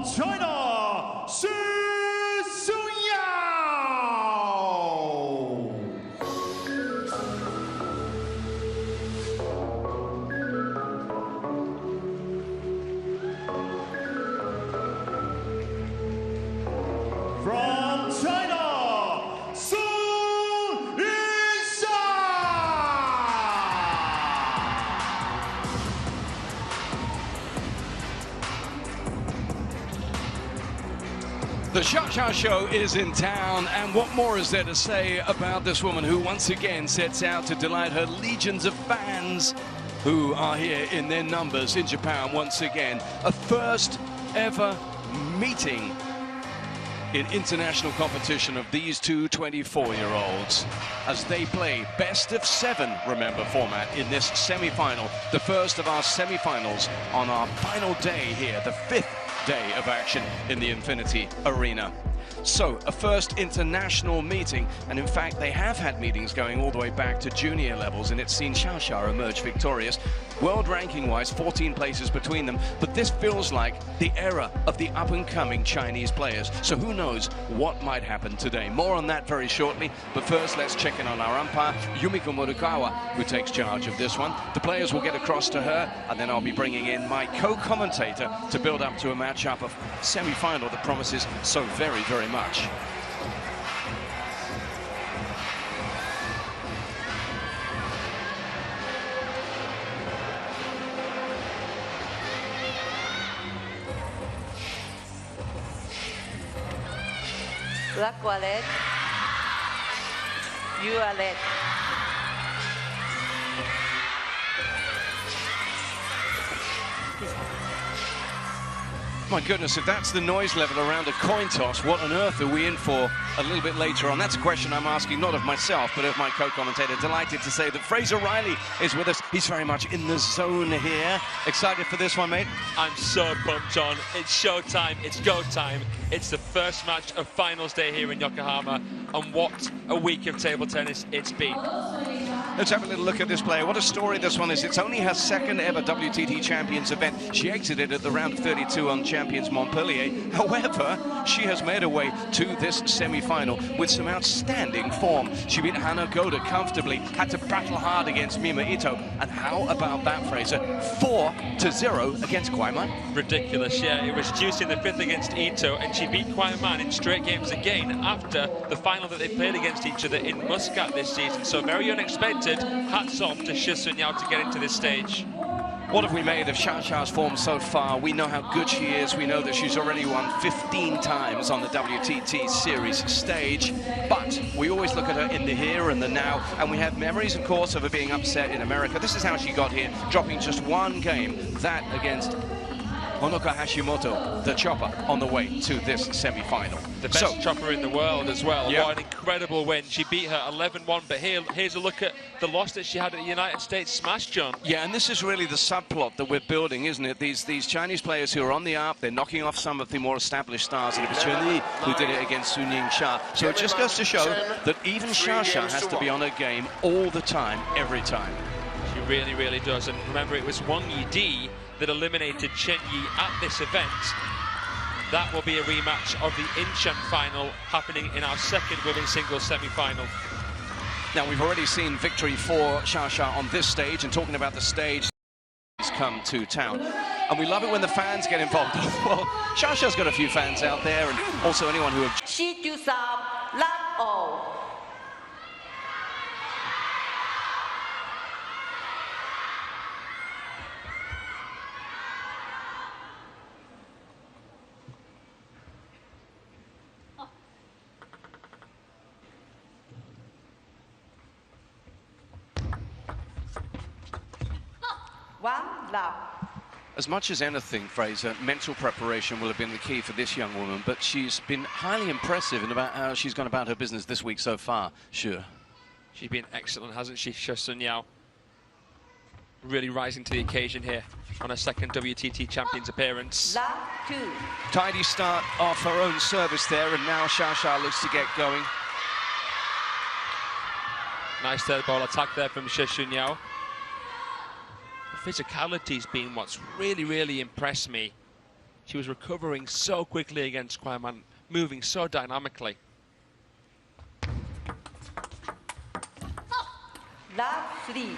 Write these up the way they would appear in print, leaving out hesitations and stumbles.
China, Shi Xunyao. From China, Yingsha. The Shi Show is in town, and what more is there to say about this woman who once again sets out to delight her legions of fans who are here in their numbers in Japan once again. A first ever meeting in international competition of these two 24-year-olds as they play best of 7, remember, format in this semi-final, the first of our semi-finals on our final day here, the 5th day of action in the Infinity Arena. So, a first international meeting, and in fact they have had meetings going all the way back to junior levels, and it's seen Shi emerge victorious. World ranking-wise, 14 places between them, but this feels like the era of the up-and-coming Chinese players. So who knows what might happen today. More on that very shortly, but first let's check in on our umpire, Yumiko Morikawa, who takes charge of this one. The players will get across to her, and then I'll be bringing in my co-commentator to build up to a matchup of semi-final that promises so very, very much. Black wallet, you are red. My goodness, if that's the noise level around a coin toss, what on earth are we in for a little bit later on? That's a question I'm asking not of myself, but of my co-commentator. Delighted to say that Fraser Riley is with us. He's very much in the zone here. Excited for this one, mate? I'm so pumped, John. It's showtime. It's go time. It's the first match of finals day here in Yokohama, and what a week of table tennis it's been. Let's have a little look at this player. What a story this one is. It's only her second ever WTT Champions event. She exited at the round of 32 on Champions Montpellier. However, she has made her way to this semi-final with some outstanding form. She beat Hana Goda comfortably, had to battle hard against Mima Ito. And how about that, Fraser? 4-0 against Kwaiman. Ridiculous, yeah. It was juicy in the 5th against Ito, and she beat Kwaiman in straight games again after the final that they played against each other in Muscat this season. So very unexpected. Hats off to Shi Xunyao to get into this stage. What have we made of Xiao's form so far? We know how good she is. We know that she's already won 15 times on the WTT series stage. But we always look at her in the here and the now, and we have memories, of course, of her being upset in America. This is how she got here, dropping just one game, that against Honoka Hashimoto, the chopper, on the way to this semi-final. The best chopper in the world as well. Yep. What an incredible win. She beat her 11-1, but here's a look at the loss that she had at the United States Smash, John. Yeah, and this is really the subplot that we're building, isn't it? These Chinese players who are on the up, they're knocking off some of the more established stars, and it was Chen Li who did it against Sun Yingsha. So it just goes to show that even Xia has to be on her game all the time, every time. She really, really does. And remember, it was Wang Yidi that eliminated Chen Yi at this event. That will be a rematch of the Yingsha final happening in our second women's singles semi-final. Now, we've already seen victory for Xia on this stage, and talking about the stage, he's come to town. And we love it when the fans get involved. Well, Xia's got a few fans out there, and also anyone who have... She do some love all. One love. As much as anything, Fraser, mental preparation will have been the key for this young woman, but she's been highly impressive in about how she's gone about her business this week so far, sure. She's been excellent, hasn't she, Shi Xunyao? Really rising to the occasion here on her second WTT Champions appearance. Love 2. Tidy start off her own service there, and now Xia looks to get going. Nice third ball attack there from Shi Xunyao. The physicality's been what's really, really impressed me She was recovering so quickly against Kwai Man, moving so dynamically. Love 3.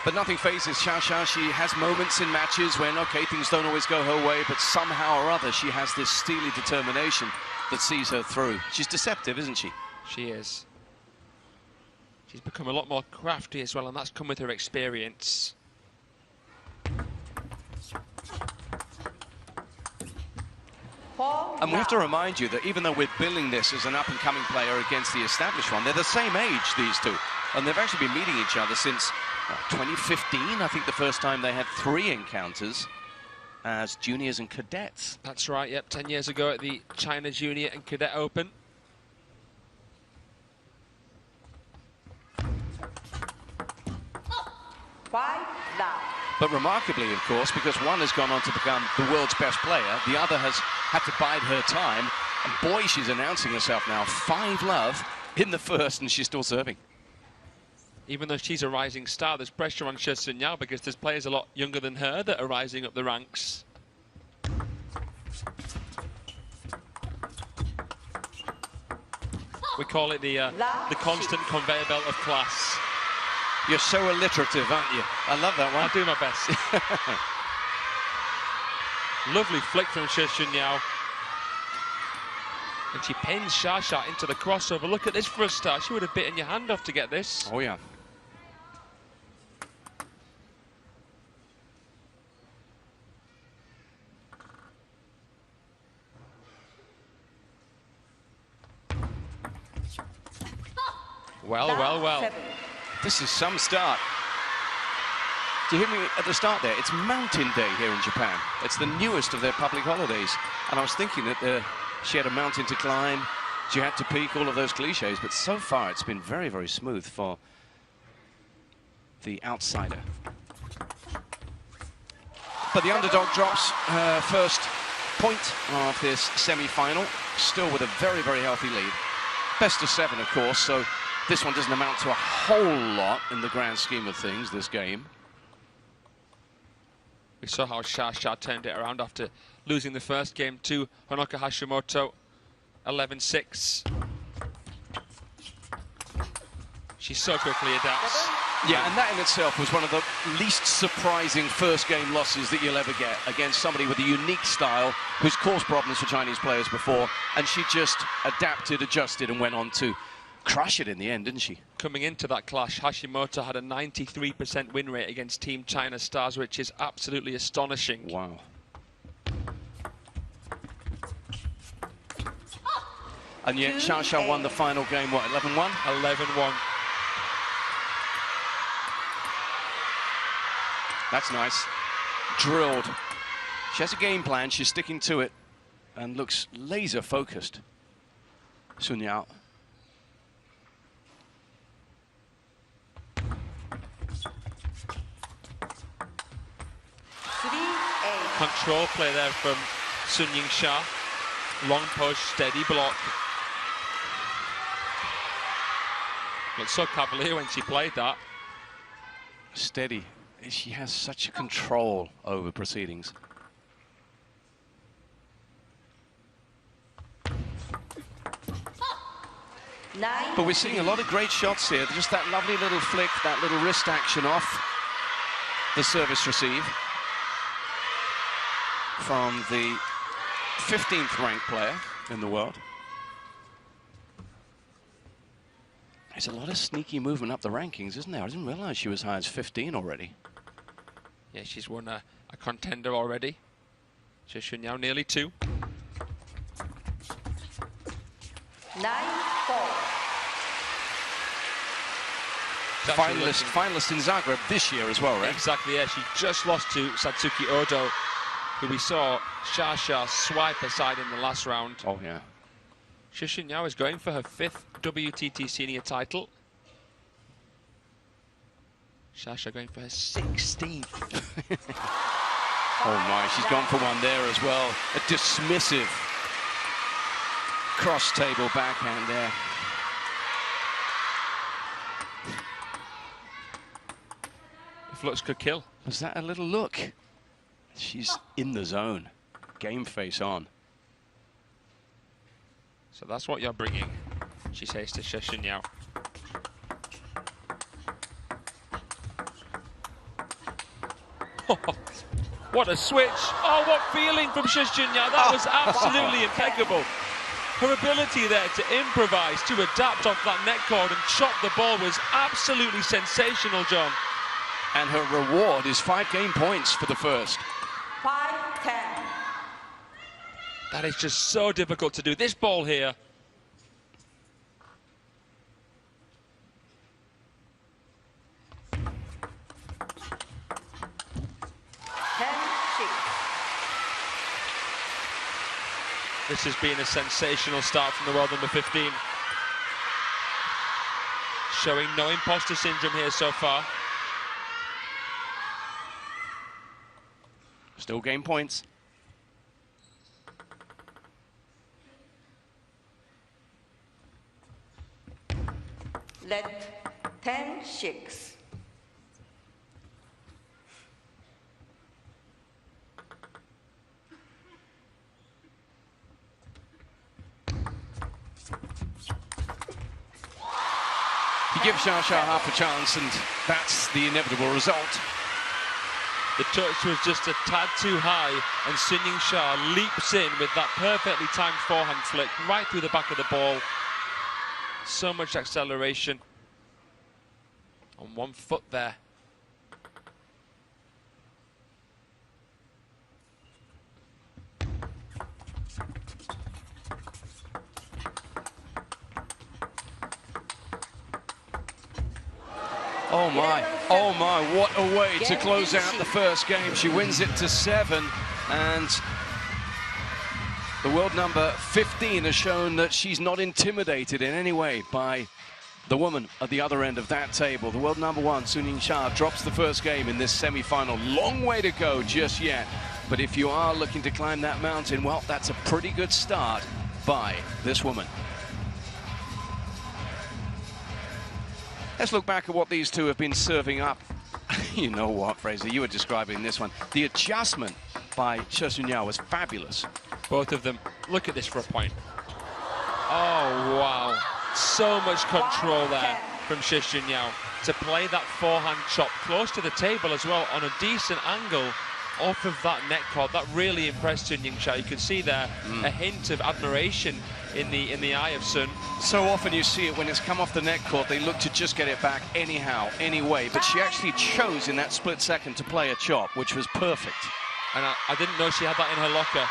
But nothing phases Xia. She has moments in matches when, okay, things don't always go her way, but somehow or other she has this steely determination that sees her through. She's deceptive, isn't she? She is. She's become a lot more crafty as well, and that's come with her experience. And we have to remind you that even though we're billing this as an up-and-coming player against the established one, they're the same age, these two. And they've actually been meeting each other since 2015, I think the first time they had 3 encounters as juniors and cadets. That's right, yep, 10 years ago at the China Junior and Cadet Open. But remarkably, of course, because one has gone on to become the world's best player, the other has had to bide her time. And boy, she's announcing herself now. 5-love in the first, and she's still serving. Even though she's a rising star, there's pressure on Shi Xunyao because there's players a lot younger than her that are rising up the ranks. We call it the constant conveyor belt of class. You're so alliterative, aren't you? I love that one. I'll do my best. Lovely flick from Shi Xunyao. And she pins Xia into the crossover. Look at this for a start. She would have bitten your hand off to get this. Oh, yeah. Well. This is some start. Do you hear me at the start there? It's Mountain Day here in Japan. It's the newest of their public holidays. And I was thinking that she had a mountain to climb, she had to peak, all of those cliches. But so far, it's been very, very smooth for the outsider. But the underdog drops her first point of this semi-final, still with a very, very healthy lead. Best of 7, of course, so this one doesn't amount to a whole lot in the grand scheme of things, this game. We saw how Xia turned it around after losing the first game to Honoka Hashimoto, 11-6. She so quickly adapts. Yeah, and that in itself was one of the least surprising first game losses that you'll ever get against somebody with a unique style who's caused problems for Chinese players before, and she just adapted, adjusted, and went on to crush it in the end, didn't she? Coming into that clash, Hashimoto had a 93% win rate against Team China Stars, which is absolutely astonishing. Wow. And yet Xia won the final game, what, 11-1? 11-1. That's nice. Drilled. She has a game plan, she's sticking to it, and looks laser focused. Xunyao. Control play there from Yingsha. Long push, steady block. Looked so cavalier when she played that. Steady. She has such control over proceedings. But we're seeing a lot of great shots here. Just that lovely little flick, that little wrist action off the service receive from the 15th ranked player in the world. There's a lot of sneaky movement up the rankings, isn't there? I didn't realize she was high as 15 already. Yeah, she's won a contender already. Shi Xunyao nearly 2. 9-4. Finalist in Zagreb this year as well, right? Exactly, yeah. She just lost to Satsuki Odo, who we saw Xia swipe aside in the last round. Oh, yeah. Shi Xunyao is going for her 5th WTT senior title. Xia going for her 16th. Oh my, she's gone for one there as well. A dismissive cross-table backhand there. If looks could kill. Was that a little look? She's in the zone. game face on. So that's what you're bringing, she says to Shi Xunyao. What a switch. Oh, what feeling from Shi Xunyao. That was absolutely impeccable. Her ability there to improvise, to adapt off that net cord and chop the ball was absolutely sensational, John. And her reward is 5 game points for the first. 5-10. That is just so difficult to do. This ball here. This has been a sensational start from the world number 15. Showing no imposter syndrome here so far. Still game points. Let 10-6. He gives Shi Xunyao half a chance, and that's the inevitable result. The touch was just a tad too high, and Yingsha leaps in with that perfectly timed forehand flick right through the back of the ball. So much acceleration on one foot there. Oh my, what a way to close out the first game. She wins it to 7, and the world number 15 has shown that she's not intimidated in any way by the woman at the other end of that table. The world number 1, Yingsha, drops the first game in this semi-final. Long way to go just yet, but if you are looking to climb that mountain, well, that's a pretty good start by this woman. Let's look back at what these two have been serving up. You know what, Fraser, you were describing this one. The adjustment by Shi Xunyao was fabulous. Both of them. Look at this for a point. Oh, wow. So much control there from Shi Xunyao to play that forehand chop close to the table as well on a decent angle off of that net cord. That really impressed Yingsha. You could see there a hint of admiration in the eye of Sun. So often you see it when it's come off the net cord, they look to just get it back anyhow, anyway. But she actually chose in that split second to play a chop, which was perfect. And I didn't know she had that in her locker.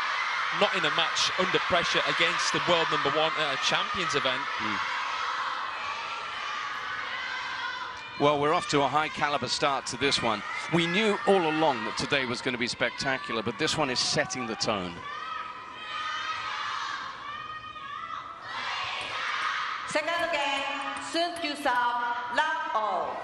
Not in a match under pressure against the world number 1 at a Champions event. Well, we're off to a high caliber start to this one. We knew all along that today was going to be spectacular, but this one is setting the tone. Second game, Sun to serve, love all.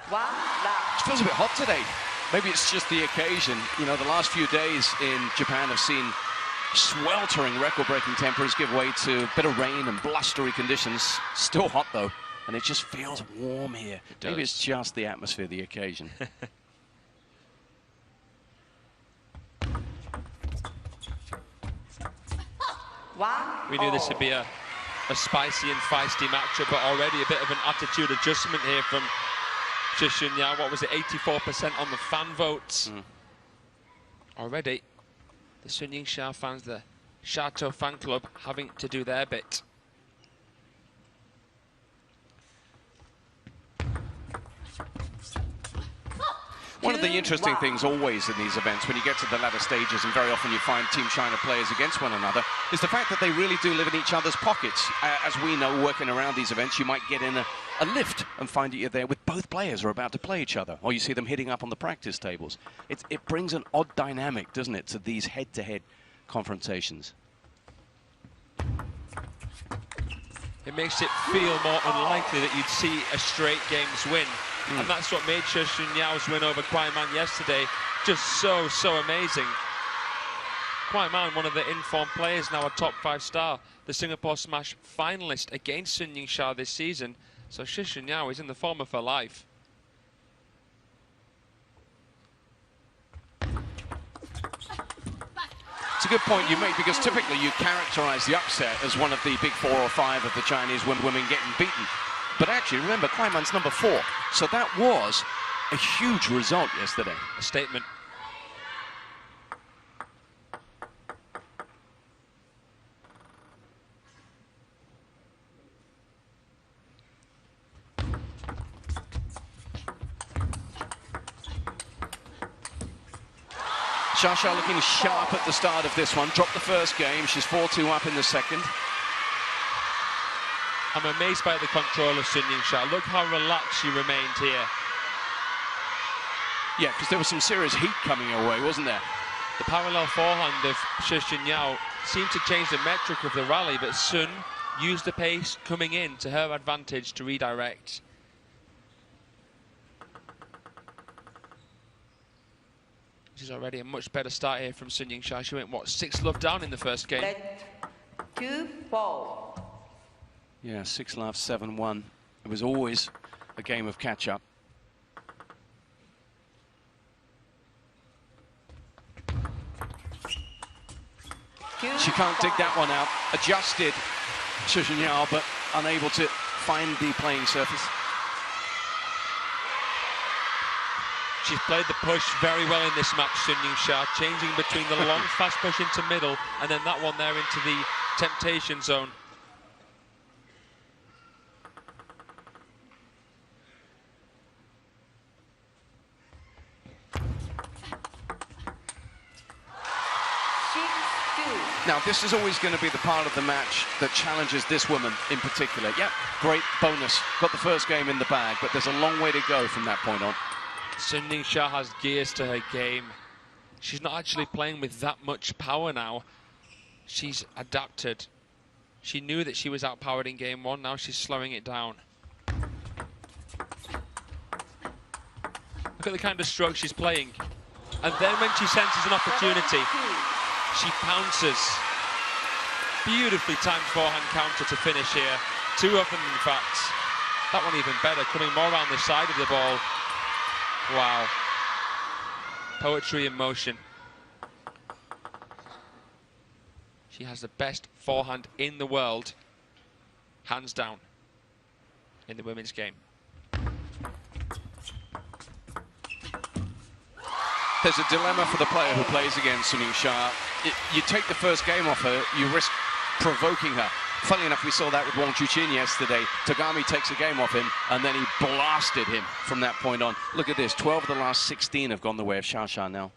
It feels a bit hot today. Maybe it's just the occasion. You know, the last few days in Japan have seen sweltering record-breaking temperatures give way to a bit of rain and blustery conditions. Still hot, though, and it just feels warm here. Maybe it's just the atmosphere, the occasion. We knew this would be a spicy and feisty matchup, but already a bit of an attitude adjustment here from Shi Xunyao. What was it, 84% on the fan votes? Already, the Sun Yingsha fans, the Shato fan club, having to do their bit. One of the interesting things always in these events, when you get to the latter stages, and very often you find Team China players against one another, is the fact that they really do live in each other's pockets. As we know, working around these events, you might get in a lift and find that you're there with both players are about to play each other, or you see them hitting up on the practice tables. It brings an odd dynamic, doesn't it, to these head-to-head confrontations. It makes it feel more unlikely that you'd see a straight games win. And that's what made Shi Xunyao's win over Kwai Man yesterday just so amazing. Kwai Man, one of the informed players, now a top 5 star, the Singapore Smash finalist against Yingsha this season. So Shi Xunyao is in the form of her life. It's a good point you make, because typically you characterize the upset as one of the big 4 or 5 of the Chinese women getting beaten. But actually, remember, Kwai Man's number 4. So that was a huge result yesterday. A statement. Xia looking sharp at the start of this one. Dropped the first game. She's 4-2 up in the second. I'm amazed by the control of Yingsha. Look how relaxed she remained here. Yeah, because there was some serious heat coming her way, wasn't there? The parallel forehand of Shi Xunyao seemed to change the metric of the rally, but Sun used the pace coming in to her advantage to redirect. This is already a much better start here from Yingsha. She went, what, 6-love down in the first game? 2-4. Yeah, 6-love, 7-1. It was always a game of catch-up. She can't dig that one out. Adjusted, Shi Xunyao, but unable to find the playing surface. She's played the push very well in this match, Yingsha, changing between the long, fast push into middle, and then that one there into the temptation zone. Now, this is always going to be the part of the match that challenges this woman in particular. Yep, great bonus. Got the first game in the bag, but there's a long way to go from that point on. Yingsha has gears to her game. She's not actually playing with that much power now. She's adapted. She knew that she was outpowered in game 1, now she's slowing it down. Look at the kind of stroke she's playing. And then when she senses an opportunity, she pounces. Beautifully timed forehand counter to finish here. 2 of them, in fact. That one even better, coming more around the side of the ball. Wow. Poetry in motion. She has the best forehand in the world, hands down, in the women's game. There's a dilemma for the player who plays against Yingsha. You take the first game off her, you risk provoking her. Funnily enough, we saw that with Wang Chuqin yesterday. Tagami takes a game off him, and then he blasted him from that point on. Look at this, 12 of the last 16 have gone the way of Xia now.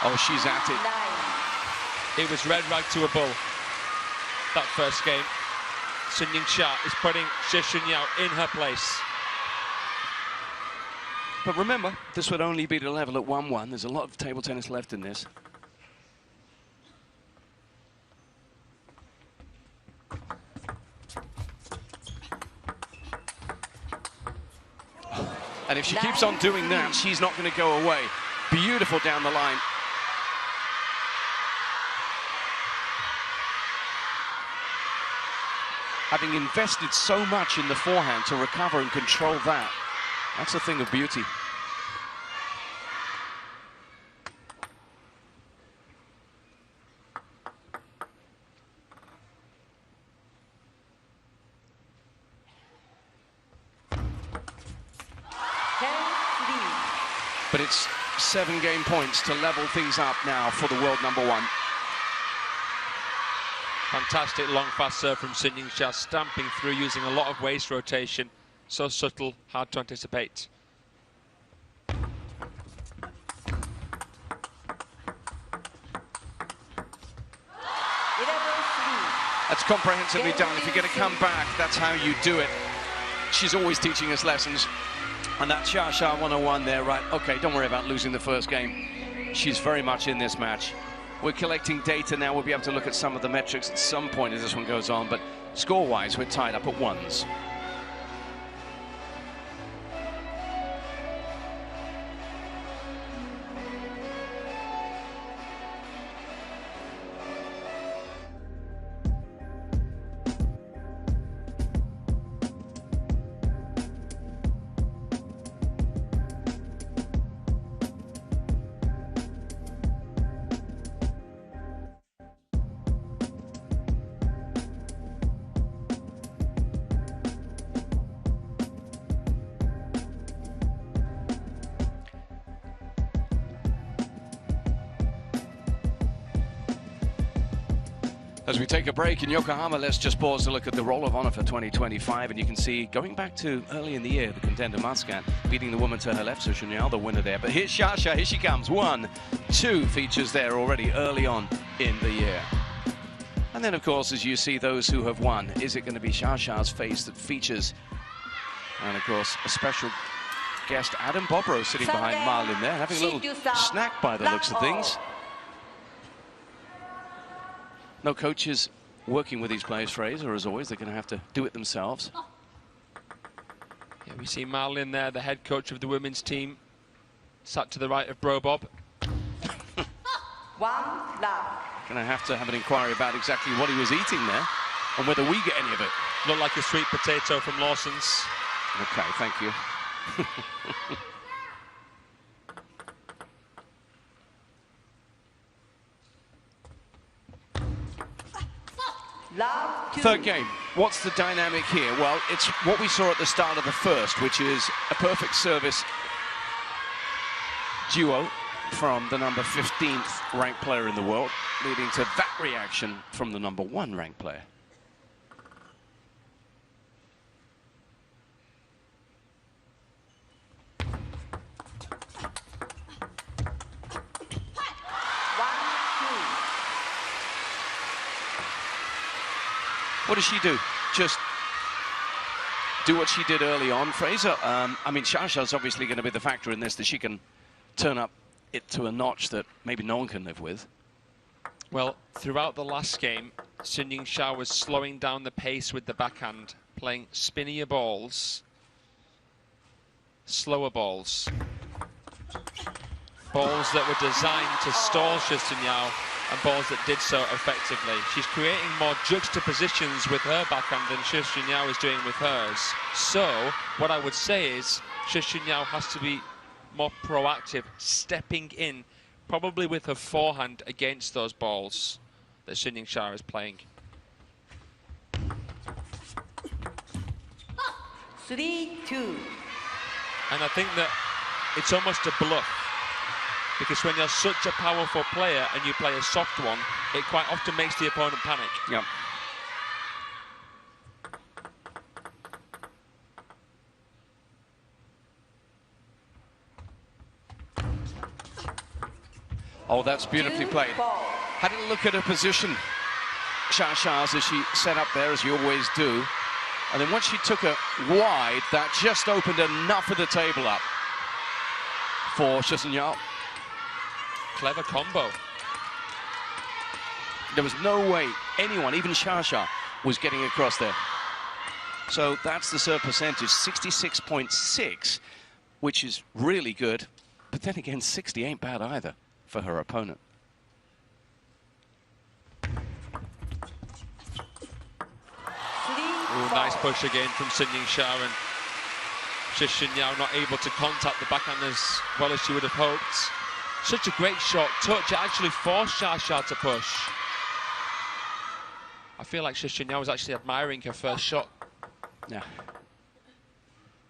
Oh, she's at it. It was red rag to a bull, that first game. Yingsha is putting Shi Xunyao in her place. But remember, this would only be the level at 1-1. There's a lot of table tennis left in this. And if she keeps on doing that, she's not going to go away. Beautiful down the line. Having invested so much in the forehand to recover and control that, that's a thing of beauty. But it's 7 game points to level things up now for the world #1. Fantastic long fast serve from Yingsha, stamping through using a lot of waist rotation. So subtle, hard to anticipate. That's comprehensively done. If you're going to come back, that's how you do it. She's always teaching us lessons. And that Xia 101 there, right? Okay, don't worry about losing the first game. She's very much in this match. We're collecting data now. We'll be able to look at some of the metrics at some point as this one goes on. But score-wise, we're tied up at 1s. As we take a break in Yokohama, let's just pause to look at the Roll of Honor for 2025. And you can see, going back to early in the year, the contender Muscat beating the woman to her left, Shi Xunyao, the winner there. But here's Xia, here she comes. 1, 2 features there already early on in the year. And then, of course, as you see those who have won, is it going to be Xia's face that features? And, of course, a special guest, Adam Bobrow, sitting behind Marlin there, having a little snack by the looks of things. No coaches working with these players, Fraser, as always. They're going to have to do it themselves. Yeah, we see Marlin there, the head coach of the women's team, sat to the right of Bro Bob. 1 love. Going to have an inquiry about exactly what he was eating there and whether we get any of it. Looked like a sweet potato from Lawson's. Okay, thank you. Love 2. Third game. What's the dynamic here? Well, it's what we saw at the start of the first, which is a perfect service duo from the number 15th ranked player in the world, leading to that reaction from the number 1 ranked player. What does she do? Just do what she did early on, Fraser. I mean, Xia's obviously going to be the factor in this, that she can turn up it to a notch that maybe no one can live with. Well, throughout the last game, Yingsha was slowing down the pace with the backhand, playing spinnier balls, slower balls. Balls that were designed to stall Shi Xunyao and balls that did so effectively. She's creating more juxtapositions with her backhand than Shi Xunyao is doing with hers. So, what I would say is, Shi Xunyao has to be more proactive, stepping in, probably with her forehand against those balls that Yingsha is playing. 3-2. And I think that it's almost a bluff, because when you're such a powerful player and you play a soft one, it quite often makes the opponent panic. Yep. Oh, that's beautifully played. Had a look at her position, Xia's, as she set up there, as you always do. And then once she took her wide, that just opened enough of the table up for Shi Xunyao. Clever combo. There was no way anyone, even Xia, was getting across there. So that's the serve percentage, 66.6, which is really good. But then again, 60 ain't bad either for her opponent. Ooh, nice push again from Yingsha, and Shi Xunyao not able to contact the backhand as well as she would have hoped. Such a great shot touch. It actually forced Xia to push. I feel like Shi Xunyao was actually admiring her first shot. Yeah.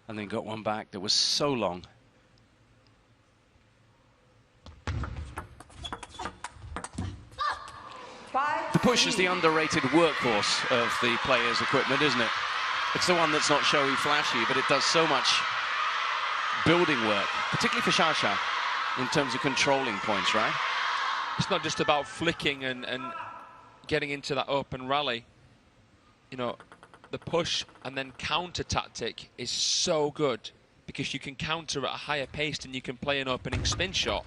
And then got one back that was so long. The push is the underrated workhorse of the player's equipment, isn't it? It's the one that's not showy, flashy, but it does so much building work, particularly for Xia, in terms of controlling points, right? It's not just about flicking and getting into that open rally. You know, the push and then counter tactic is so good, because you can counter at a higher pace than you can play an opening spin shot.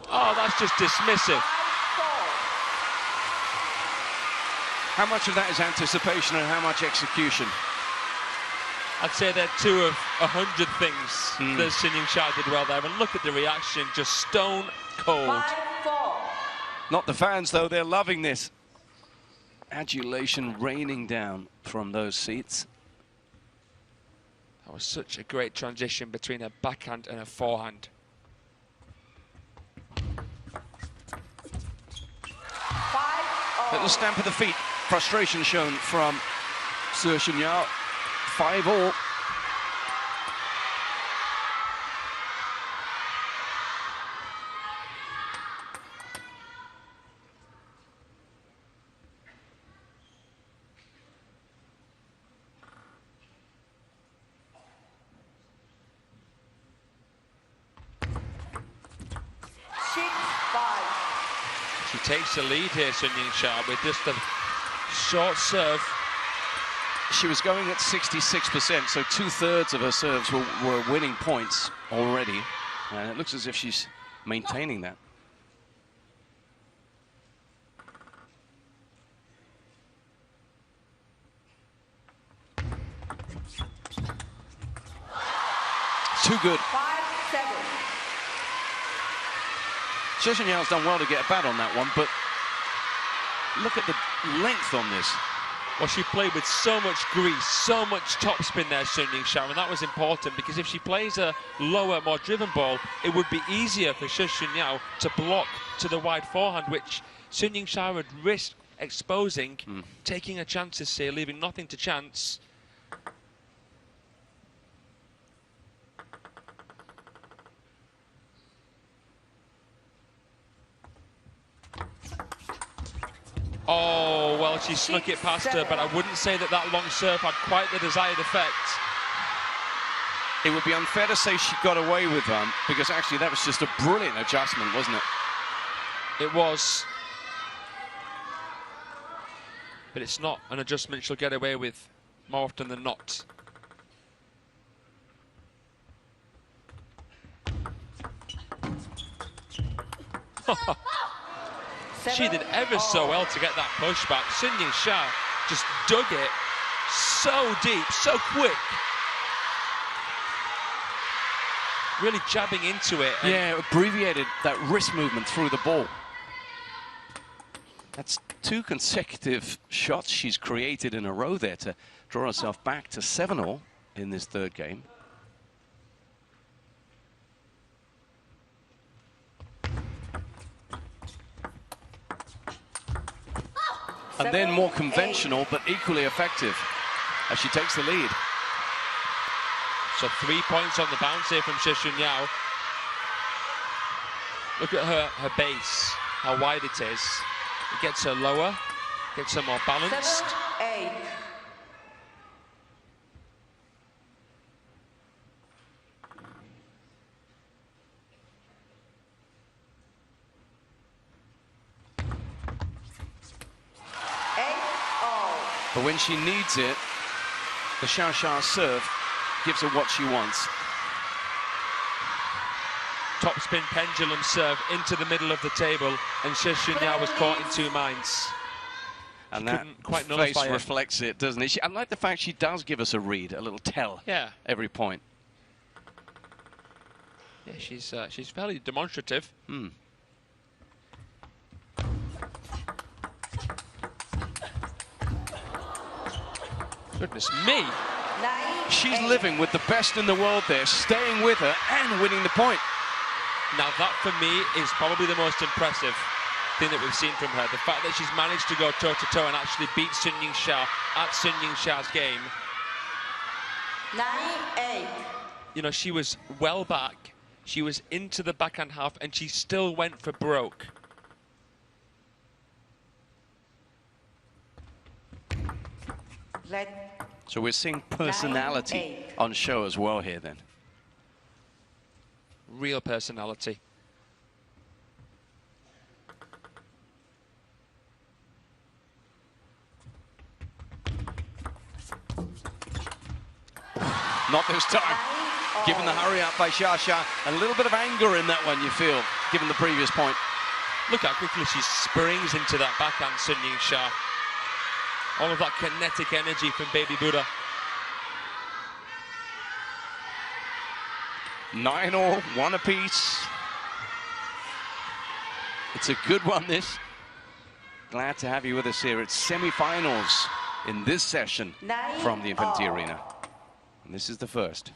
Oh, that's just dismissive. How much of that is anticipation and how much execution? I'd say they're 2 of 100 things that Shi Xunyao did well there. And look at the reaction, just stone cold. 5-4. Not the fans, though. They're loving this. Adulation raining down from those seats. That was such a great transition between a backhand and a forehand. Little stamp of the feet. Frustration shown from Shi Xunyao. 5-all. She takes the lead here, Shi Xunyao, with just a short serve. She was going at 66%, so 2/3 of her serves were winning points already. And it looks as if she's maintaining that. Too good. 5-7. Shi Xunyao's done well to get a bat on that one, but look at the length on this. Well, she played with so much grease, so much topspin there, Shi Xunyao, and that was important because if she plays a lower, more driven ball, it would be easier for Shi Xunyao to block to the wide forehand, which Shi Xunyao would risk exposing, taking a chance here, leaving nothing to chance. Oh, well, she snuck it past her, but I wouldn't say that that long serve had quite the desired effect. It would be unfair to say she got away with them, because actually that was just a brilliant adjustment, wasn't it? It was. But it's not an adjustment she'll get away with more often than not. She did ever so well to get that pushback. Shi Xunyao just dug it so deep, so quick. Really jabbing into it. Yeah, abbreviated that wrist movement through the ball. That's 2 consecutive shots she's created in a row there to draw herself back to 7-all in this 3rd game. And then more conventional, but equally effective as she takes the lead. So 3 points on the bounce here from Shi Xunyao. Look at her base, how wide it is. It gets her lower, gets her more balanced. 7-8. But when she needs it, the Xunyao serve gives her what she wants. Topspin pendulum serve into the middle of the table, and Shi Xunyao was caught in 2 minds. And she that quite face nullify it. reflects it, doesn't it? I like the fact she does give us a read, a little tell. Yeah. Every point. Yeah, she's fairly demonstrative. Goodness me. She's living with the best in the world there, staying with her and winning the point. Now that for me is probably the most impressive thing that we've seen from her. The fact that she's managed to go toe-to-toe and actually beat Shi Xunyao at Shi Xunyao game. 9-8. You know, she was well back. She was into the backhand half and she still went for broke. So we're seeing personality on show as well here then. Real personality. Not this time. Given the hurry up by Xia, and a little bit of anger in that one, you feel, given the previous point. Look how quickly she springs into that backhand, Yingsha. All of that kinetic energy from Baby Buddha. 9-all, 1 apiece. It's a good one, this. Glad to have you with us here. It's semi-finals in this session from the Infinity Arena. And this is the first.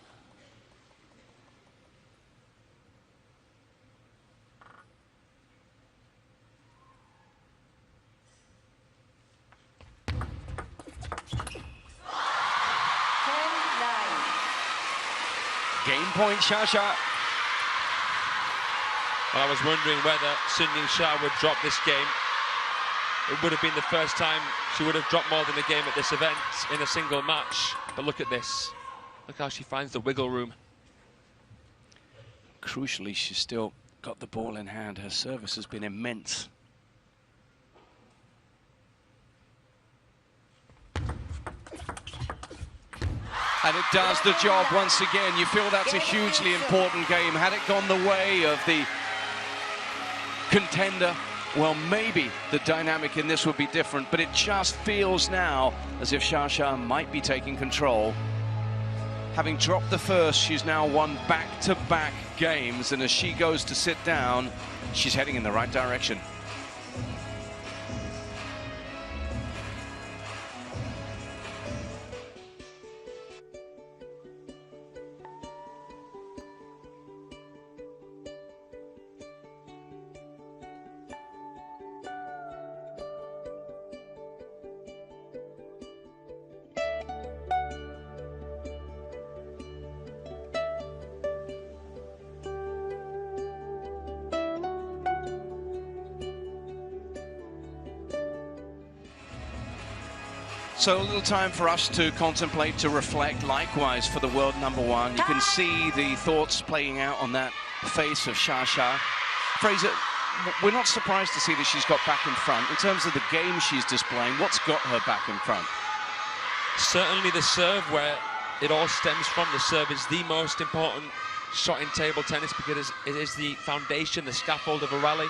Game point, Xia. Well, I was wondering whether Yingsha would drop this game. It would have been the first time she would have dropped more than a game at this event in a single match. But look at this. Look how she finds the wiggle room. Crucially, she's still got the ball in hand. Her service has been immense. And it does the job once again. You feel that's a hugely important game. Had it gone the way of the contender, well, maybe the dynamic in this would be different, but it just feels now as if Xia might be taking control. Having dropped the first, she's now won back-to-back games, and as she goes to sit down, she's heading in the right direction. So a little time for us to contemplate, to reflect. Likewise for the world #1. You can see the thoughts playing out on that face of Xia. Fraser, we're not surprised to see that she's got back in front. In terms of the game she's displaying, what's got her back in front? Certainly the serve, where it all stems from. The serve is the most important shot in table tennis because it is the foundation, the scaffold of a rally.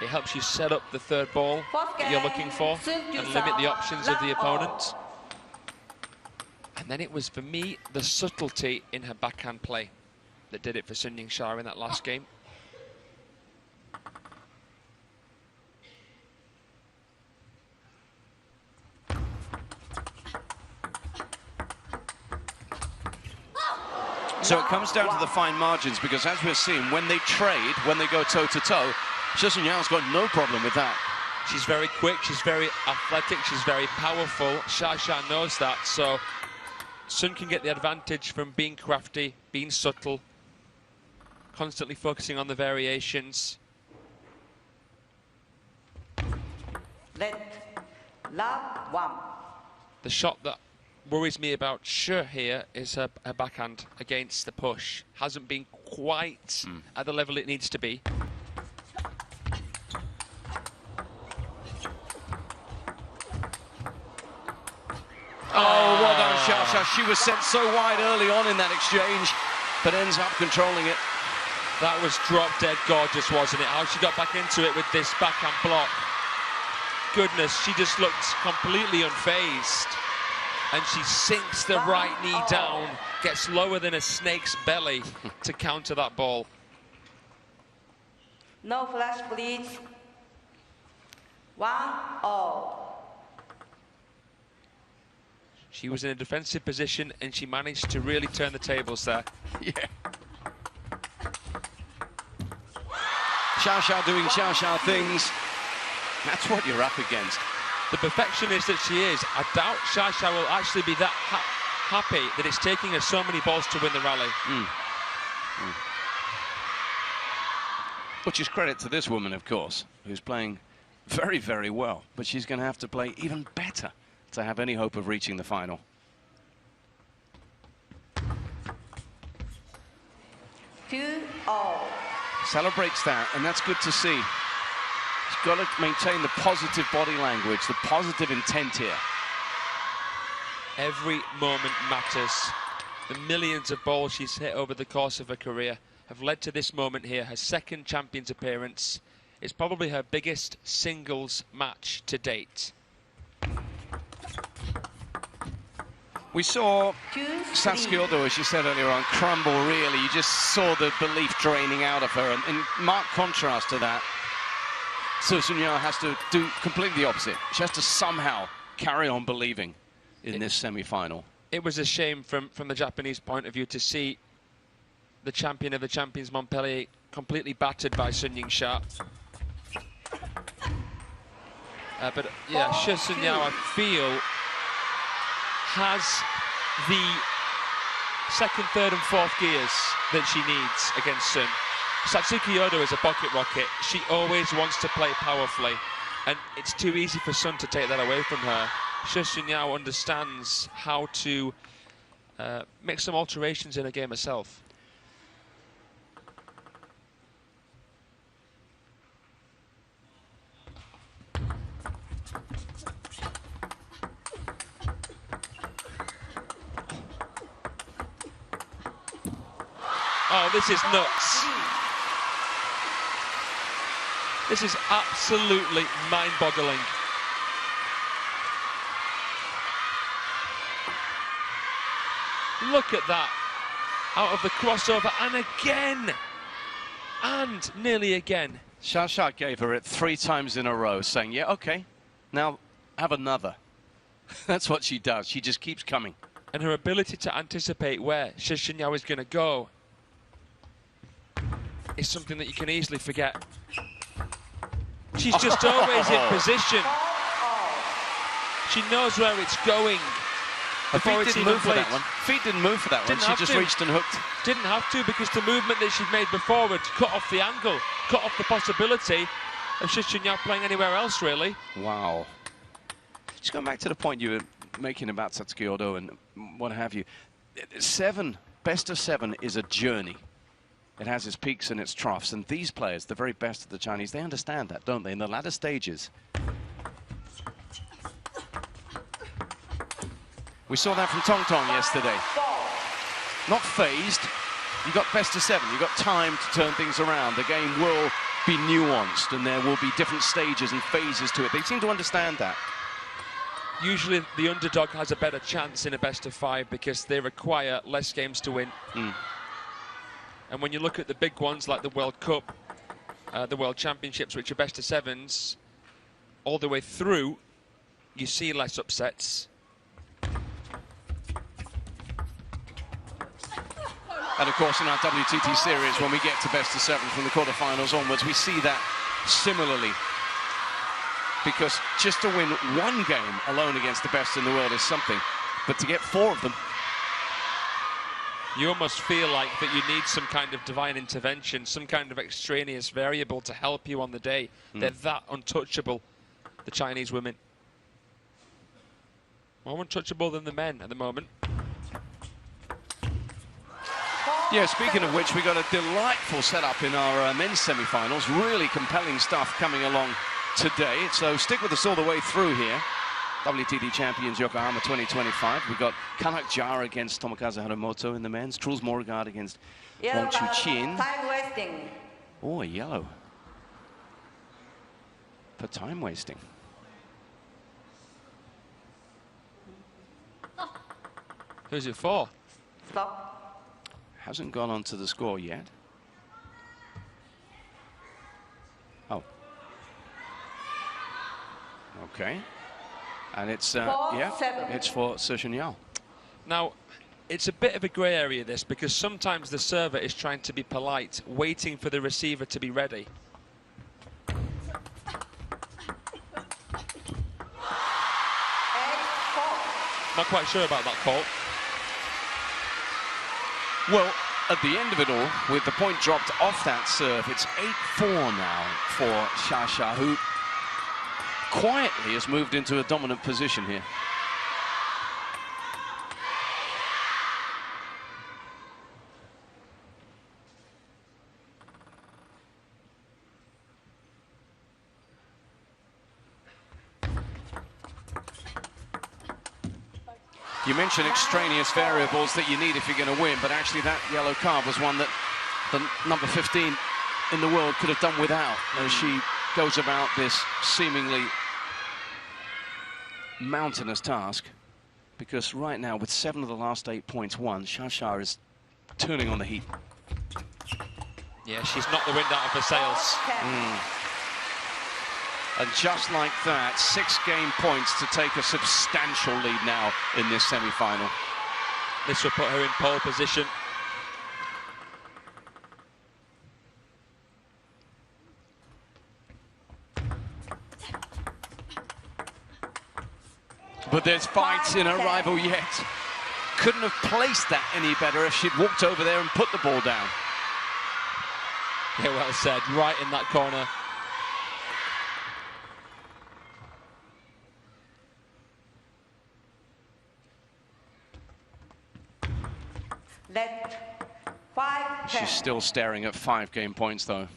It helps you set up the third ball that you're looking for and limit the options of the opponent. And then it was, for me, the subtlety in her backhand play that did it for Yingsha in that last game. So it comes down to the fine margins, because as we're seeing, when they trade, when they go toe-to-toe, Shi Xunyao's got no problem with that. She's very quick, she's very athletic, she's very powerful. Xia knows that, so Sun can get the advantage from being crafty, being subtle, constantly focusing on the variations. Love 1. The shot that worries me about Shi here is her backhand against the push. Hasn't been quite at the level it needs to be. Oh, well done, Xia. She was sent so wide early on in that exchange, but ends up controlling it. That was drop-dead gorgeous, wasn't it? How she got back into it with this backhand block. Goodness, she just looks completely unfazed. And she sinks the right knee down, gets lower than a snake's belly to counter that ball. No flash, please. 1-all. She was in a defensive position and she managed to really turn the tables there. Yeah. Xia doing Xia things. That's what you're up against. The perfectionist that she is, I doubt Xia will actually be that happy that it's taking her so many balls to win the rally. Which is credit to this woman, of course, who's playing very, very well. But she's going to have to play even better to have any hope of reaching the final. Celebrates that, and that's good to see. She's got to maintain the positive body language, the positive intent here. Every moment matters. The millions of balls she's hit over the course of her career have led to this moment here, her second Champions appearance. It's probably her biggest singles match to date. We saw Satsuki Odo, as you said earlier on, crumble really. You just saw the belief draining out of her. And in marked contrast to that, Shi Xunyao has to do completely the opposite. She has to somehow carry on believing in this semi-final. It was a shame from the Japanese point of view to see the champion of the champions, Montpellier, completely battered by Yingsha. But yeah, Shi Xunyao, I feel, has the second, third and fourth gears that she needs against Sun. Satsuki Odo is a pocket rocket. She always wants to play powerfully, and it's too easy for Sun to take that away from her. Shi Xunyao understands how to make some alterations in her game herself. Oh, this is nuts. This is absolutely mind-boggling. Look at that. Out of the crossover, and again. And nearly again. Xia gave her it 3 times in a row, saying, yeah, okay, now have another. That's what she does. She just keeps coming. And her ability to anticipate where Shi Xunyao is going to go is something that you can easily forget. She's just always in position. She knows where it's going. Her feet didn't move for that one. Feet didn't move for that one. She just reached and hooked. Didn't have to, because the movement that she'd made before would cut off the angle, cut off the possibility of Shi Xunyao playing anywhere else, really. Wow. Just going back to the point you were making about Satsuki Odo and what have you. 7, best of 7 is a journey. It has its peaks and its troughs, and these players, the very best of the Chinese, they understand that, don't they, in the latter stages. We saw that from Tong Tong yesterday. Not phased. You got best of 7. You got time to turn things around. The game will be nuanced, and there will be different stages and phases to it. They seem to understand that. Usually the underdog has a better chance in a best of 5 because they require less games to win. And when you look at the big ones like the World Cup, the World Championships, which are best of 7s, all the way through, you see less upsets. And of course, in our WTT series, when we get to best of 7 from the quarterfinals onwards, we see that similarly. Because just to win 1 game alone against the best in the world is something, but to get 4 of them, you almost feel like that you need some kind of divine intervention, some kind of extraneous variable to help you on the day. They're that untouchable, the Chinese women. More untouchable than the men at the moment. Yeah, speaking of which, we got a delightful setup in our men's semi-finals. Really compelling stuff coming along today. So stick with us all the way through here. WTT champions Yokohama 2025. We've got Kanak Jara against Tomokazu Haramoto in the men's. Truls Morgard against Wong Chu Chin. Time wasting. Oh, a yellow. For time wasting. Who's it for? Stop. Hasn't gone on to the score yet. Oh. Okay. And it's, yeah, it's for Shi Xunyao. Now, it's a bit of a grey area, this, because sometimes the server is trying to be polite, waiting for the receiver to be ready. Not quite sure about that call. Well, at the end of it all, with the point dropped off that serve, it's 8-4 now for Xia, who quietly has moved into a dominant position here. You mentioned extraneous variables that you need if you're going to win, but actually that yellow card was one that the number 15 in the world could have done without as she goes about this seemingly mountainous task. Because right now, with 7 of the last 8 points won, Shi is turning on the heat. Yeah, she's knocked the wind out of her sails. And just like that, 6 game points to take a substantial lead now in this semi-final. This will put her in pole position. But there's fights in her rival yet. Couldn't have placed that any better if she'd walked over there and put the ball down. Yeah, well said. Right in that corner. Let 5-10. She's still staring at 5 game points, though.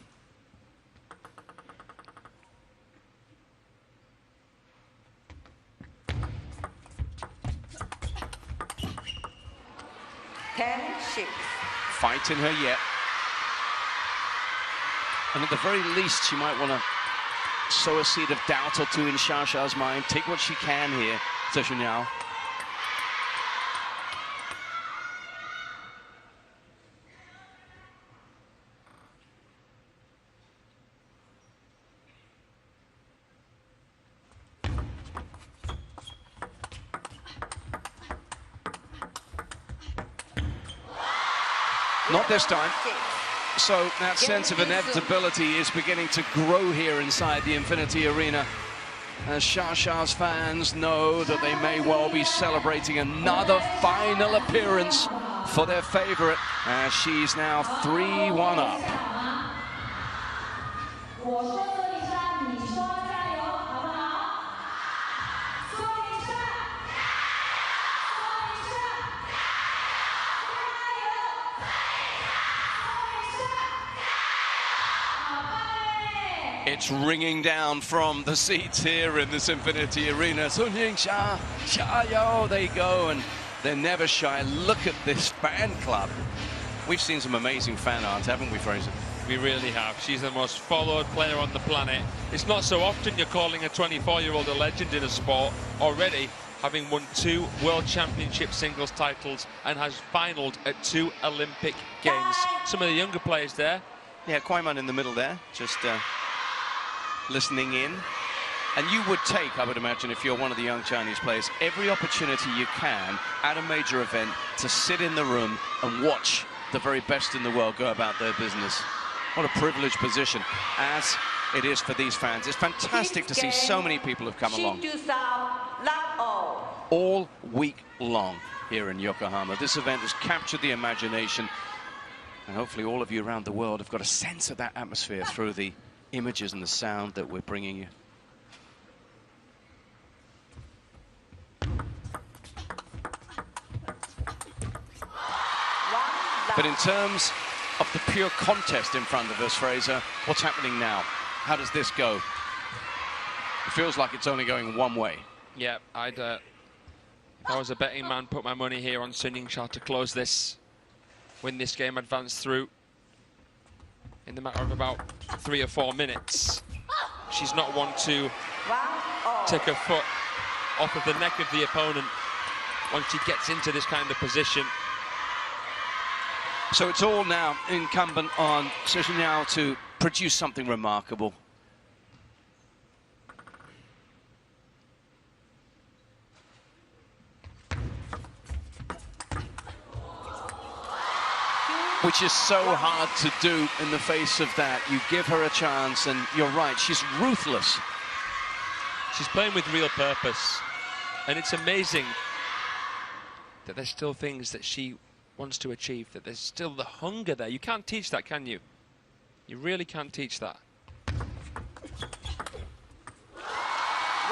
Fight in her yet. And at the very least, she might want to sow a seed of doubt or two in Xiao's mind. Take what she can here, Shi Xunyao. Not this time. So that sense of inevitability is beginning to grow here inside the Infinity Arena. As Xiao's fans know that they may well be celebrating another final appearance for their favorite, as she's now 3-1 up. It's ringing down from the seats here in this Infinity Arena. Yingsha, Xiao, they go, and they're never shy. Look at this fan club. We've seen some amazing fan art, haven't we, Fraser? We really have. She's the most followed player on the planet. It's not so often you're calling a 24-year-old a legend in a sport, already having won 2 World Championship singles titles and has finaled at 2 Olympic Games. Some of the younger players there. Yeah, Kwaiman in the middle there, just listening in. And you would take, I would imagine, if you're one of the young Chinese players, every opportunity you can at a major event to sit in the room and watch the very best in the world go about their business. What a privileged position, as it is for these fans. It's fantastic to see so many people have come along all week long here in Yokohama. This event has captured the imagination, and hopefully all of you around the world have got a sense of that atmosphere through the images and the sound that we're bringing you. But in terms of the pure contest in front of us, Fraser, what's happening now? How does this go? It feels like it's only going one way. Yeah, I'd, if I was a betting man, put my money here on Yingsha to close this, win this game, advance through in the matter of about 3 or 4 minutes. She's not one to take her foot off of the neck of the opponent once she gets into this kind of position. So it's all now incumbent on Shi Xunyao to produce something remarkable. Which is so hard to do in the face of that. You give her a chance, and you're right, she's ruthless. She's playing with real purpose, and it's amazing that there's still things that she wants to achieve, that there's still the hunger there. You can't teach that, can you? You really can't teach that.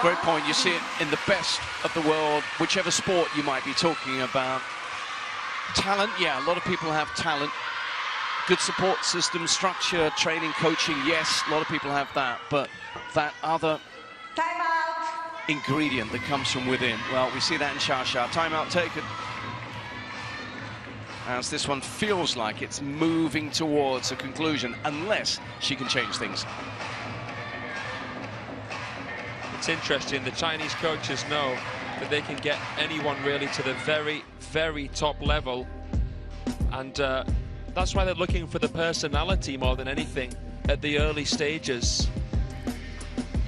Great point. You see it in the best of the world, whichever sport you might be talking about. Talent, yeah, a lot of people have talent. Good support system, structure, training, coaching, yes, a lot of people have that. But that other ingredient that comes from within. Well, we see that in Xia. Timeout taken. As this one feels like it's moving towards a conclusion, unless she can change things. It's interesting, the Chinese coaches know that they can get anyone really to the very, very top level. And that's why they're looking for the personality more than anything at the early stages.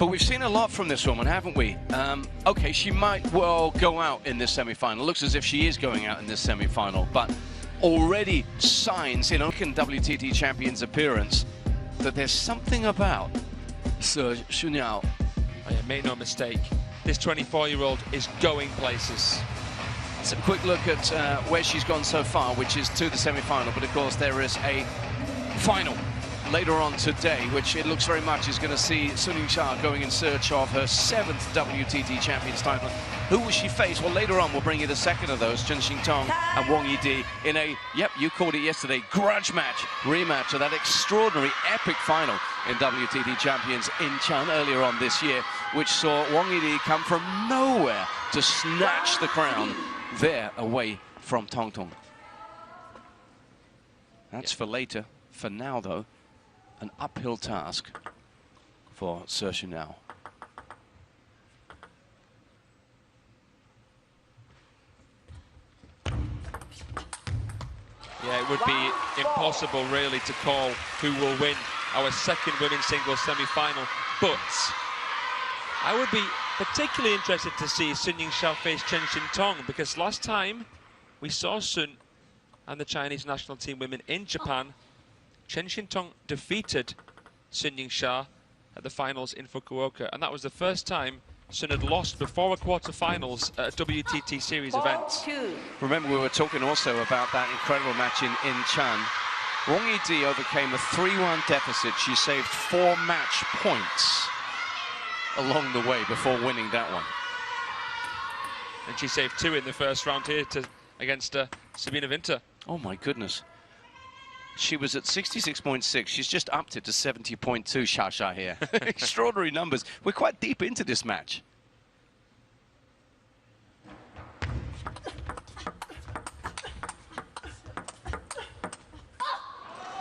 But we've seen a lot from this woman, haven't we? Okay, she might well go out in this semi-final. Looks as if she is going out in this semi-final, but already signs in Open WTT Champions appearance that there's something about Shi Xunyao. Oh, yeah, make no mistake, this 24-year-old is going places. It's a quick look at where she's gone so far, which is to the semi-final, but of course there is a final later on today, which it looks very much is going to see Yingsha going in search of her 7th WTT Champions title. Who will she face? Well, later on we'll bring you the second of those, Chen Xintong and Wang Yidi, in a, yep, you called it yesterday, grudge match, rematch of that extraordinary epic final in WTT Champions in Chun earlier on this year, which saw Wang Yidi come from nowhere to snatch the crown there away from Tong Tong. That's for later. For now, though, an uphill task for Shi Xunyao. Yeah, it would be impossible really to call who will win our second women's singles semi-final, but I would be particularly interested to see Sun Yingsha face Chen Xintong, because last time we saw Sun and the Chinese national team women in Japan, Chen Xintong defeated Sun Yingsha at the finals in Fukuoka, and that was the first time Sun had lost before a quarter-finals at a WTT series event. Remember, we were talking also about that incredible match in Chun. Wang Yidi overcame a 3-1 deficit. She saved 4 match points along the way before winning that one. And she saved 2 in the first round here against Sabina Winter. Oh my goodness. She was at 66.6. She's just upped it to 70.2, Xia here. Extraordinary numbers. We're quite deep into this match.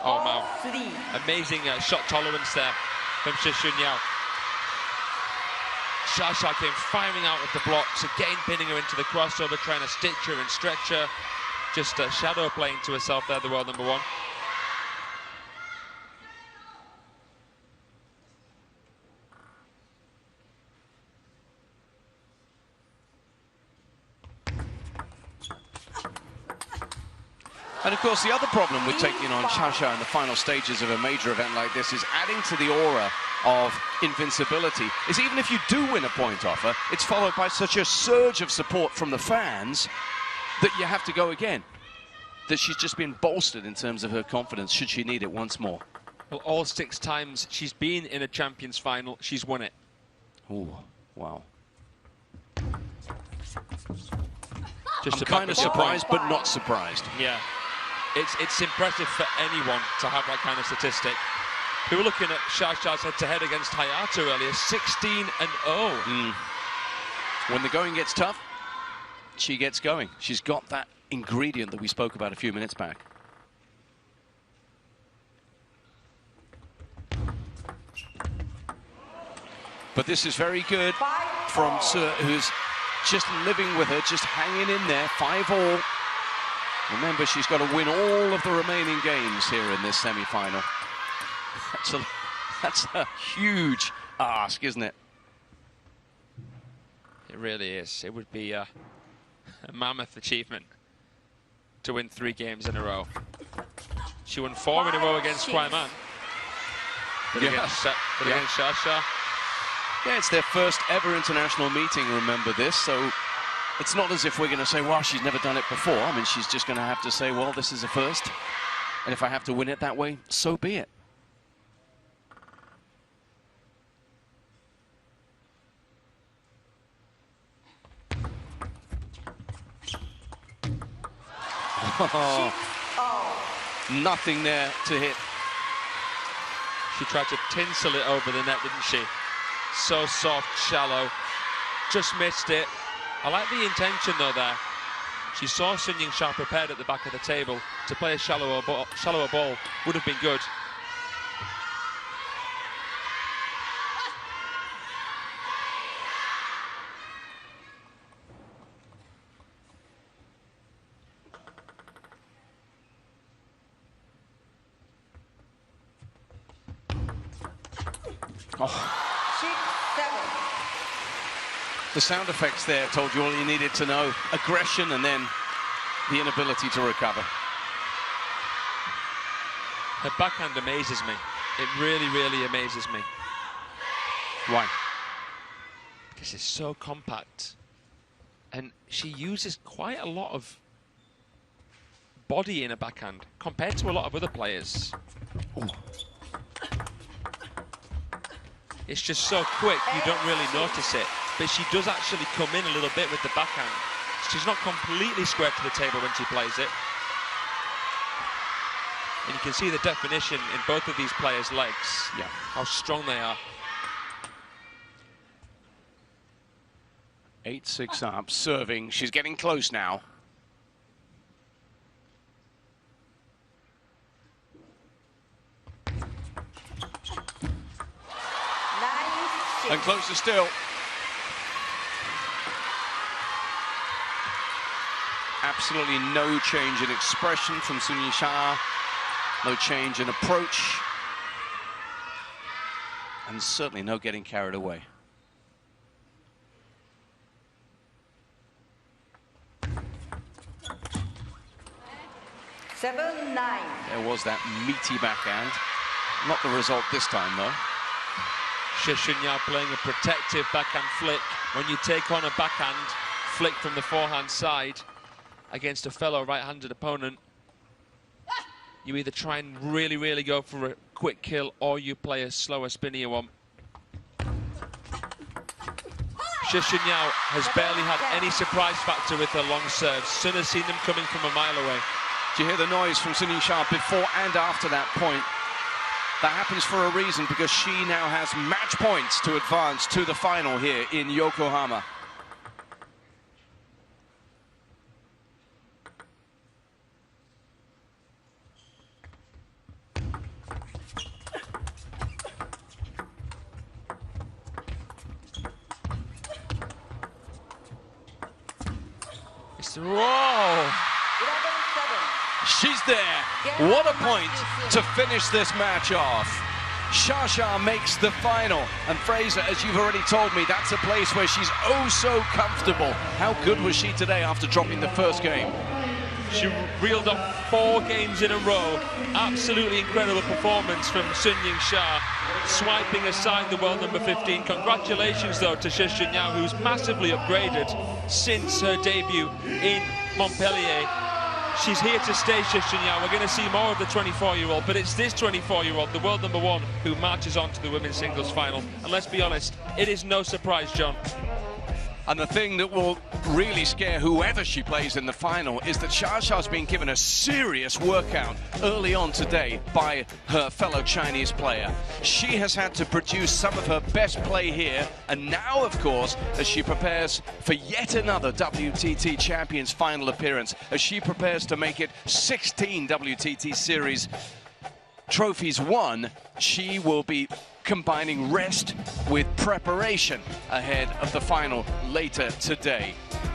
Oh, wow. Amazing shot tolerance there from Shi Xunyao. Xia came firing out of the blocks, again pinning her into the crossover, trying to stitch her and stretch her. Just shadow playing to herself there, the world number 1. And of course, the other problem with taking on Xia in the final stages of a major event like this is adding to the aura of invincibility. Is even if you do win a point off her, it's followed by such a surge of support from the fans that you have to go again. That she's just been bolstered in terms of her confidence, should she need it once more. Well, all 6 times she's been in a Champions final, she's won it. Ooh, wow. Just I'm kind of surprised, but not surprised. Yeah. It's impressive for anyone to have that kind of statistic. We were looking at Xia's head-to-head against Hayata earlier, 16-0. When the going gets tough, she gets going. She's got that ingredient that we spoke about a few minutes back. But this is very good from Shi, who's just living with her, just hanging in there, 5-all. Remember, she's got to win all of the remaining games here in this semi-final. That's a huge ask, isn't it? It really is. It would be a mammoth achievement to win 3 games in a row. She won 4 in a row against Kwai Man. But against Xia. Yeah, it's their first ever international meeting, remember this, so it's not as if we're going to say, well, she's never done it before. I mean, she's just going to have to say, well, this is a first, and if I have to win it that way, so be it. Nothing there to hit. She tried to tinsel it over the net, didn't she? So soft, shallow. Just missed it. I like the intention though there. She saw Yingsha prepared at the back of the table to play a shallower ball. Would have been good. Oh. 6-7. The sound effects there told you all you needed to know. Aggression and then the inability to recover. Her backhand amazes me. It really, really amazes me. Why? Because it's so compact. And she uses quite a lot of body in her backhand compared to a lot of other players. Ooh. It's just so quick, you don't really notice it. But she does actually come in a little bit with the backhand. She's not completely square to the table when she plays it. And you can see the definition in both of these players' legs. Yeah. How strong they are. 8-6 up, serving. She's getting close now. 9-6. And closer still. Absolutely no change in expression from Yingsha. No change in approach. And certainly no getting carried away. Seven, 9. There was that meaty backhand. Not the result this time, though. Shi Xunyao playing a protective backhand flick. When you take on a backhand flick from the forehand side against a fellow right-handed opponent, you either try and really, really go for a quick kill or you play a slower, spinnier one. Shi Xunyao has barely had any surprise factor with her long serves. Sun has seen them coming from a mile away. Do you hear the noise from Yingsha before and after that point? That happens for a reason, because she now has match points to advance to the final here in Yokohama. Whoa! 11-7. She's there. What a point to finish this match off. Xia makes the final. And Fraser, as you've already told me, that's a place where she's oh so comfortable. How good was she today after dropping the first game? She reeled off 4 games in a row. Absolutely incredible performance from Yingsha, swiping aside the world number 15. Congratulations, though, to Shi Xunyao, who's massively upgraded since her debut in Montpellier. She's here to stay, Shi Xunyao. We're going to see more of the 24-year-old, but it's this 24-year-old, the world number 1, who marches on to the women's singles final. And let's be honest, it is no surprise, John. And the thing that will really scare whoever she plays in the final is that Xia's been given a serious workout early on today by her fellow Chinese player. She has had to produce some of her best play here, and now, of course, as she prepares for yet another WTT Champions final appearance, as she prepares to make it 16 WTT Series trophies won, she will be combining rest with preparation ahead of the final later today.